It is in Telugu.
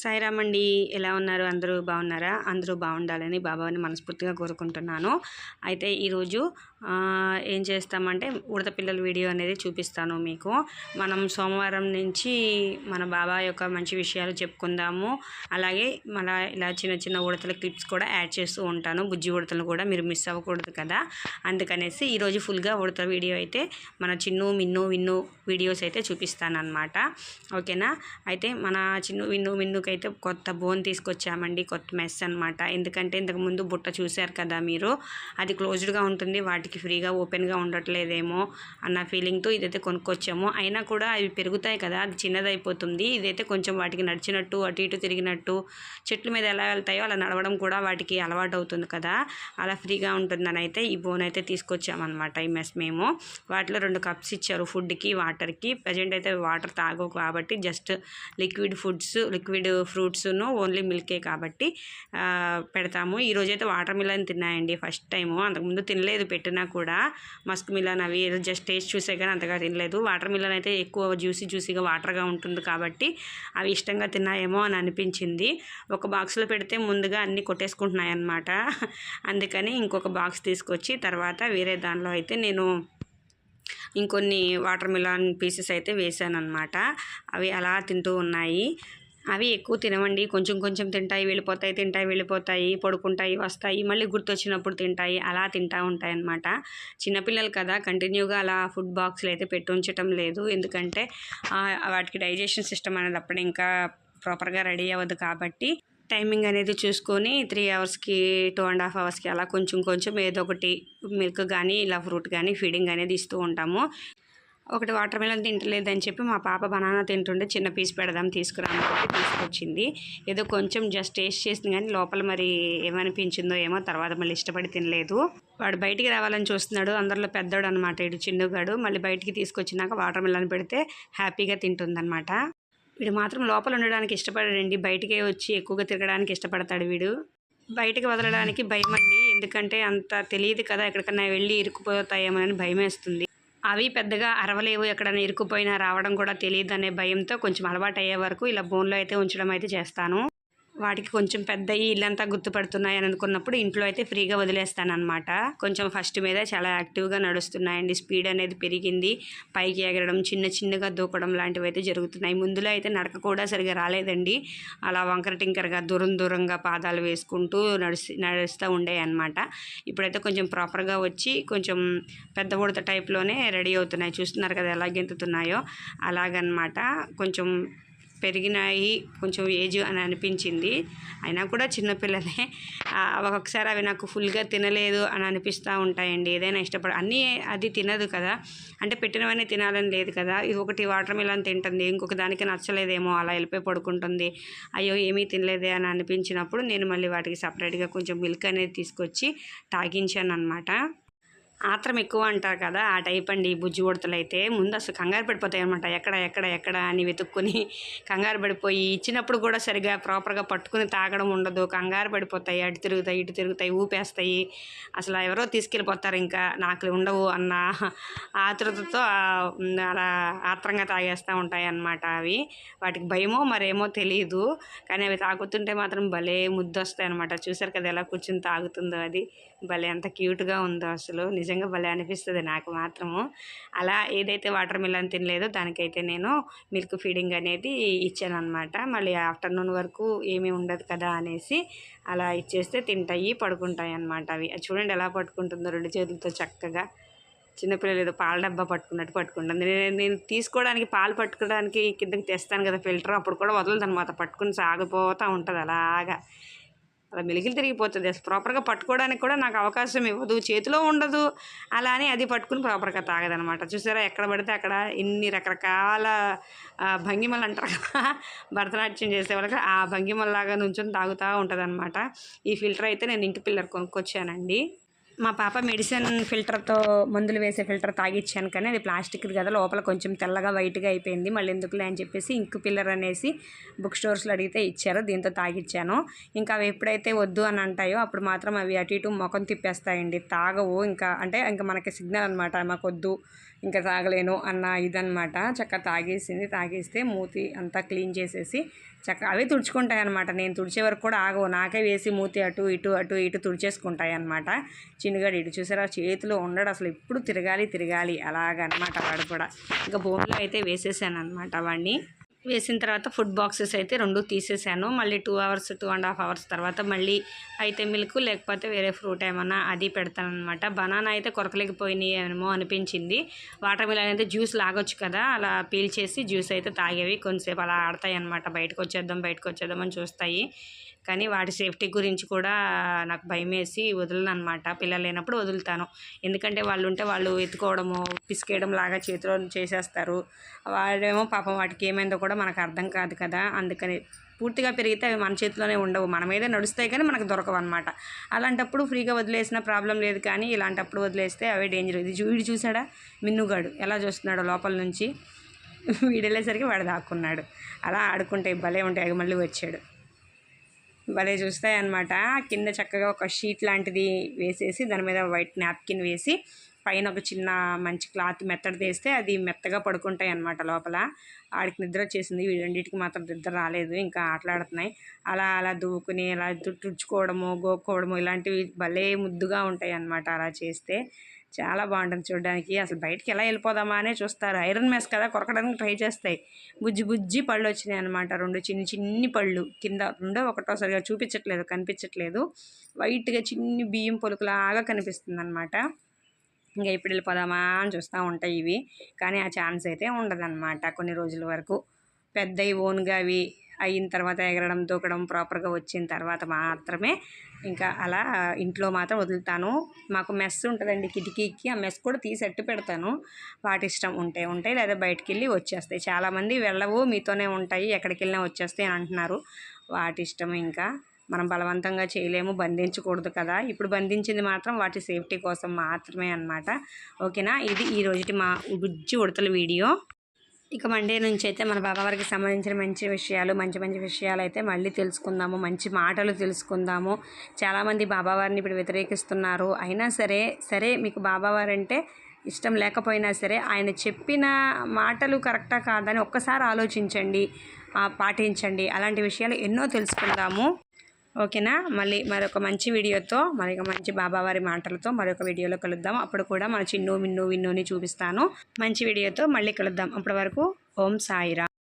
సాయిరామ్ అండి. ఎలా ఉన్నారు? అందరూ బాగున్నారా? అందరూ బాగుండాలని బాబాని మనస్ఫూర్తిగా కోరుకుంటున్నాను. అయితే ఈరోజు ఏం చేస్తామంటే ఉడత పిల్లల వీడియో అనేది చూపిస్తాను మీకు. మనం సోమవారం నుంచి మన బాబా యొక్క మంచి విషయాలు చెప్పుకుందాము. అలాగే మన ఇలా చిన్న చిన్న ఉడతల క్లిప్స్ కూడా యాడ్ చేస్తూ ఉంటాను. బుజ్జి ఉడతలు కూడా మీరు మిస్ అవ్వకూడదు కదా, అందుకనేసి ఈరోజు ఫుల్గా ఉడత వీడియో అయితే మన చిన్ను మిన్ను విన్ను వీడియోస్ అయితే చూపిస్తాను అనమాట. ఓకేనా? అయితే మన చిన్ను విన్ను మిన్నుకైతే కొత్త బోన్ తీసుకొచ్చామండి, కొత్త మెస్ అనమాట. ఎందుకంటే ఇంతకుముందు బుట్ట చూశారు కదా మీరు, అది క్లోజ్డ్గా ఉంటుంది, వాటికి ఫ్రీగా ఓపెన్గా ఉండట్లేదేమో అన్న ఫీలింగ్తో ఇదైతే కొనుక్కొచ్చాము. అయినా కూడా అవి పెరుగుతాయి కదా, అది చిన్నదైపోతుంది. ఇదైతే కొంచెం వాటికి నడిచినట్టు అటు ఇటు తిరిగినట్టు, చెట్ల మీద ఎలా వెళ్తాయో అలా నడవడం కూడా వాటికి అలవాటు అవుతుంది కదా, అలా ఫ్రీగా ఉంటుందని అయితే ఈ బోన్ అయితే తీసుకొచ్చామన్నమాట. ఈ మెస్ మేము వాటిలో 2 కప్స్ ఇచ్చారు, ఫుడ్కి వాటర్కి. ప్రజెంట్ అయితే వాటర్ తాగవు కాబట్టి జస్ట్ లిక్విడ్ ఫ్రూట్స్ను ఓన్లీ మిల్కే కాబట్టి పెడతాము. ఈరోజైతే వాటర్ మిలన్ తిన్నాయండి ఫస్ట్ టైము, అంతకుముందు తినలేదు పెట్టినా కూడా. మస్క్ మిలన్ అవి జస్ట్ టేస్ట్ చూసే కానీ అంతగా తినలేదు. వాటర్ మిలన్ అయితే ఎక్కువ జ్యూసీగా వాటర్గా ఉంటుంది కాబట్టి అవి ఇష్టంగా తిన్నాయేమో అని అనిపించింది. ఒక బాక్స్లో పెడితే ముందుగా అన్నీ కొట్టేసుకుంటున్నాయి అన్నమాట. అందుకని ఇంకొక బాక్స్ తీసుకొచ్చి తర్వాత వేరే దానిలో అయితే నేను ఇంకొన్ని వాటర్ మిలన్ పీసెస్ అయితే వేసాను అనమాట. అవి అలా తింటూ ఉన్నాయి. అవి ఎక్కువ తినవండి, కొంచెం కొంచెం తింటాయి, వెళ్ళిపోతాయి, పడుకుంటాయి, వస్తాయి, మళ్ళీ గుర్తొచ్చినప్పుడు తింటాయి, అలా తింటూ ఉంటాయి అన్నమాట. చిన్నపిల్లలు కదా, కంటిన్యూగా అలా ఫుడ్ బాక్స్లు అయితే పెట్టి ఉంచటం లేదు. ఎందుకంటే వాటికి డైజెషన్ సిస్టమ్ అనేది అప్పుడు ఇంకా ప్రాపర్గా రెడీ అవ్వదు కాబట్టి టైమింగ్ అనేది చూసుకొని 3 అవర్స్కి 2.5 అవర్స్కి అలా కొంచెం ఏదో ఒకటి మిల్క్ కానీ ఇలా ఫ్రూట్ కానీ ఫీడింగ్ అనేది ఇస్తూ ఉంటాము. ఒకటి వాటర్ మిలన్ తింటలేదని చెప్పి మా పాప బనానా తింటుండే, చిన్న పీస్ పెడదాం తీసుకురాని చెప్పి తీసుకొచ్చింది. ఏదో కొంచెం జస్ట్ టేస్ట్ చేసింది కానీ లోపల మరి ఏమనిపించిందో ఏమో, తర్వాత మళ్ళీ ఇష్టపడి తినలేదు. వాడు బయటికి రావాలని చూస్తున్నాడు, అందరిలో పెద్దోడు అనమాట ఇటు చిన్నుగాడు. మళ్ళీ బయటికి తీసుకొచ్చినాక వాటర్ మిలన్ పెడితే హ్యాపీగా తింటుందన్నమాట. వీడు మాత్రం లోపల ఉండడానికి ఇష్టపడాడండి, బయటికే వచ్చి ఎక్కువగా తిరగడానికి ఇష్టపడతాడు. వీడు బయటికి వదలడానికి భయం అండి, ఎందుకంటే అంత తెలియదు కదా, ఎక్కడికన్నా వెళ్ళి ఇరుక్కుపోతాయేమో అని భయం వేస్తుంది. అవి పెద్దగా అరవలేవు, ఎక్కడైనా ఇరుక్కుపోయినా రావడం కూడా తెలియదు అనే భయంతో కొంచెం అలవాటు అయ్యే వరకు ఇలా బోన్లో అయితే ఉంచడం అయితే చేస్తాను. వాటికి కొంచెం పెద్ద ఇల్లంతా గుర్తుపడుతున్నాయి అని అనుకున్నప్పుడు ఇంట్లో అయితే ఫ్రీగా వదిలేస్తానమాట. కొంచెం ఫస్ట్ మీద చాలా యాక్టివ్గా నడుస్తున్నాయండి, స్పీడ్ అనేది పెరిగింది, పైకి ఎగరడం, చిన్నగా దూకడం లాంటివి అయితే జరుగుతున్నాయి. ముందులో అయితే నడక కూడా సరిగా రాలేదండి, అలా వంకర టింకరగా దూరంగా పాదాలు వేసుకుంటూ నడుస్తూ ఉండే అనమాట. ఇప్పుడైతే కొంచెం ప్రాపర్గా వచ్చి కొంచెం పెద్ద ఉడత టైప్లోనే రెడీ అవుతున్నాయి. చూస్తున్నారు కదా ఎలా గెంతుతున్నాయో, అలాగనమాట. కొంచెం పెరిగినాయి, కొంచెం ఏజ్ అని అనిపించింది. అయినా కూడా చిన్నపిల్లలే. ఒక్కొక్కసారి అవి నాకు ఫుల్గా తినలేదు అని అనిపిస్తూ ఉంటాయండి. ఏదైనా అన్నీ అది తినదు కదా, అంటే పెట్టినవన్నీ తినాలని లేదు కదా. ఇది ఒకటి వాటర్ మిలన్ తింటుంది, ఇంకొక దానికి నచ్చలేదేమో అలా వెళ్ళిపోయి పడుకుంటుంది. అయ్యో ఏమీ తినలేదే అని అనిపించినప్పుడు నేను మళ్ళీ వాటికి సపరేట్గా కొంచెం మిల్క్ అనేది తీసుకొచ్చి తాగించాను అనమాట. ఆత్రం ఎక్కువ అంటారు కదా, ఆ టైప్ అండి ఈ బుజ్జి ఉడతలు అయితే. ముందు అసలు కంగారు పడిపోతాయి అనమాట, ఎక్కడ అని వెతుక్కుని కంగారు పడిపోయి ఇచ్చినప్పుడు కూడా సరిగా ప్రాపర్గా పట్టుకుని తాగడం ఉండదు, కంగారు పడిపోతాయి, అటు తిరుగుతాయి ఇటు తిరుగుతాయి, ఊపేస్తాయి. అసలు ఎవరో తీసుకెళ్ళిపోతారు, ఇంకా నాకు ఉండవు అన్న ఆతృతతో అలా ఆత్రంగా తాగేస్తూ ఉంటాయి అన్నమాట. అవి వాటికి భయమో మరేమో తెలియదు, కానీ అవి తాగుతుంటే మాత్రం భలే ముద్దు వస్తాయి అనమాట. చూసారు కదా ఎలా కూర్చుని తాగుతుందో, అది భలే ఎంత క్యూట్గా ఉందో, అసలు నిజంగా భలే అనిపిస్తుంది నాకు మాత్రము. అలా ఏదైతే వాటర్ మిలన్ తినలేదో దానికైతే నేను మిల్క్ ఫీడింగ్ అనేది ఇచ్చాను అనమాట. మళ్ళీ ఆఫ్టర్నూన్ వరకు ఏమీ ఉండదు కదా అనేసి అలా ఇచ్చేస్తే తింటాయి, పడుకుంటాయి అన్నమాట. అవి చూడండి ఎలా పట్టుకుంటుందో 2 చేతులతో చక్కగా. చిన్నపిల్లలు ఏదో పాల డబ్బా పట్టుకున్నట్టు పట్టుకుంటుంది. నేను తీసుకోవడానికి పాలు పట్టుకోవడానికి కిందకి తెస్తాను కదా ఫిల్టర్, అప్పుడు కూడా వదలదు అనమాట, పట్టుకుని సాగిపోతూ ఉంటుంది అలాగా. అలా మెలికలు తిరిగిపోతుంది, అసలు ప్రాపర్గా పట్టుకోవడానికి కూడా నాకు అవకాశం ఇవ్వదు, చేతిలో ఉండదు. అలా అని అది పట్టుకుని ప్రాపర్గా తాగదనమాట. చూసారా ఎక్కడ పడితే అక్కడ ఇన్ని రకరకాల భంగిమలు అంటారు కదా, భరతనాట్యం చేసేవాళ్ళకి ఆ భంగిమల్లాగా నుంచొని తాగుతూ ఉంటుంది అనమాట. ఈ ఫిల్టర్ అయితే నేను ఇంటి పిల్లర్ కొనుక్కొచ్చానండి. మా పాప మెడిసిన్ ఫిల్టర్తో మందులు వేసే ఫిల్టర్ తాగిచ్చాను, కానీ అది ప్లాస్టిక్ది కదా, లోపల కొంచెం తెల్లగా వైట్గా అయిపోయింది. మళ్ళీ ఎందుకులే అని చెప్పేసి ఇంక్ పిల్లర్ అనేసి బుక్ స్టోర్స్లో అడిగితే ఇచ్చారు, దీంతో తాగిచ్చాను. ఇంకా అవి ఎప్పుడైతే వద్దు అని అంటాయో అప్పుడు మాత్రం అవి అటు ఇటు ముఖం తిప్పేస్తాయండి, తాగవు. ఇంకా మనకి సిగ్నల్ అనమాట, మాకు వద్దు ఇంకా తాగలేను అన్న ఇదనమాట. చక్కగా తాగేసింది. తాగేస్తే మూతి అంతా క్లీన్ చేసేసి చక్కగా అవే తుడుచుకుంటాయి అనమాట. నేను తుడిచే వరకు కూడా ఆగవు, నాకే వేసి మూతి అటు ఇటు తుడిచేసుకుంటాయి అనమాట. చిన్నగాడు ఇటు చూసారా చేతిలో ఉండడు అసలు, ఎప్పుడు తిరగాలి అలాగనమాట వాడు కూడా. ఇంకా బోన్లో అయితే వేసేసాను అనమాట వాడిని. వేసిన తర్వాత ఫుడ్ బాక్సెస్ అయితే 2 తీసేసాను. మళ్ళీ 2 అవర్స్ 2.5 అవర్స్ తర్వాత మళ్ళీ అయితే మిల్క్ లేకపోతే వేరే ఫ్రూట్ ఏమన్నా అది పెడతానమాట. బనానా అయితే కొరకలేకపోయినాయి ఏమో అనిపించింది. వాటర్ మిలన్ అయితే జ్యూస్ లాగొచ్చు కదా, అలా పీల్ చేసి జ్యూస్ అయితే తాగేవి. కొంతసేపు అలా ఆడతాయి అనమాట, బయటకు వచ్చేద్దాం అని చూస్తాయి. కానీ వాటి సేఫ్టీ గురించి కూడా నాకు భయం వేసి వదలను అనమాట. పిల్లలు లేనప్పుడు వదులుతాను, ఎందుకంటే వాళ్ళు ఉంటే వాళ్ళు ఎత్తుకోవడము పిసికేయడం లాగా చేతిలో చేసేస్తారు. వాడేమో పాపం వాటికి ఏమైందో కూడా మనకు అర్థం కాదు కదా, అందుకని పూర్తిగా పెరిగితే అవి మన చేతిలోనే ఉండవు, మన మీదే నడుస్తాయి కానీ మనకు దొరకవు అనమాట. అలాంటప్పుడు ఫ్రీగా వదిలేసిన ప్రాబ్లం లేదు, కానీ ఇలాంటప్పుడు వదిలేస్తే అవే డేంజర్. వీడు చూసాడా మిన్నుగాడు ఎలా చూస్తున్నాడో లోపల నుంచి. వీడు వెళ్ళేసరికి వాడు దాక్కున్నాడు. అలా ఆడుకుంటే భలే ఉంటాయి. మళ్ళీ వచ్చాడు, భలే చూస్తాయి అన్నమాట. కింద చక్కగా ఒక షీట్ లాంటిది వేసేసి దాని మీద వైట్ నాప్కిన్ వేసి పైన ఒక చిన్న మంచి క్లాత్ మెత్తడి తీస్తే అది మెత్తగా పడుకుంటాయి అన్నమాట లోపల. ఆడికి నిద్ర వచ్చేసింది, వీడన్నిటికి మాత్రం నిద్ర రాలేదు, ఇంకా ఆటలాడుతున్నాయి. అలా దూకుని అలా తుడుచుకోవడము గోక్కోవడము ఇలాంటివి భలే ముద్దుగా ఉంటాయి అన్నమాట. అలా చేస్తే చాలా బాగుంటుంది చూడడానికి. అసలు బయటికి ఎలా వెళ్ళిపోదామా అనే చూస్తారు. ఐరన్ మెస్ కదా, కొరకడానికి ట్రై చేస్తాయి. బుజ్జి పళ్ళు వచ్చినాయి అనమాట, 2 చిన్ని పళ్ళు కింద. రెండో ఒకటో సరిగా కనిపించట్లేదు. వైట్గా చిన్ని బియ్యం పొలుకులాగా కనిపిస్తుంది అనమాట. ఇంకా ఇప్పుడు వెళ్ళిపోదామా అని చూస్తూ ఉంటాయి ఇవి, కానీ ఆ ఛాన్స్ అయితే ఉండదన్నమాట కొన్ని రోజుల వరకు. పెద్దవి ఓన్గా అవి అయిన తర్వాత ఎగరడం దూకడం ప్రాపర్గా వచ్చిన తర్వాత మాత్రమే ఇంకా అలా ఇంట్లో మాత్రం వదులుతాను. మాకు మెస్ ఉంటుందండి కిటికీకి, ఆ మెస్ కూడా తీసి అట్టు పెడతాను. వాటి ఇష్టం ఉంటాయి లేదా బయటికి వెళ్ళి వచ్చేస్తాయి. చాలామంది వెళ్ళవు, మీతోనే ఉంటాయి, ఎక్కడికి వెళ్ళినా వచ్చేస్తాయి అని అంటున్నారు. వాటి ఇష్టం, ఇంకా మనం బలవంతంగా చేయలేము, బంధించకూడదు కదా. ఇప్పుడు బంధించింది మాత్రం వాటి సేఫ్టీ కోసం మాత్రమే అన్నమాట. ఓకేనా, ఇది ఈ రోజుటి మా బుజ్జి ఉడతల వీడియో. ఇక మండే నుంచి అయితే మన బాబావారికి సంబంధించిన మంచి విషయాలు అయితే మళ్ళీ తెలుసుకుందాము, మంచి మాటలు తెలుసుకుందాము. చాలామంది బాబావారిని ఇప్పుడు వ్యతిరేకిస్తున్నారు. అయినా సరే మీకు బాబావారంటే ఇష్టం లేకపోయినా సరే ఆయన చెప్పిన మాటలు కరెక్టా కాదని ఒక్కసారి ఆలోచించండి, పాటించండి. అలాంటి విషయాలు ఎన్నో తెలుసుకుందాము. ఓకేనా, మళ్ళీ మరొక మంచి వీడియోతో, మరొక మంచి బాబావారి మాటలతో మరొక వీడియోలో కలుద్దాం. అప్పుడు కూడా మన చిన్ను మిన్ను విన్నుని చూపిస్తాను. మంచి వీడియోతో మళ్ళీ కలుద్దాం. అప్పటి వరకు ఓం సాయిరామ్.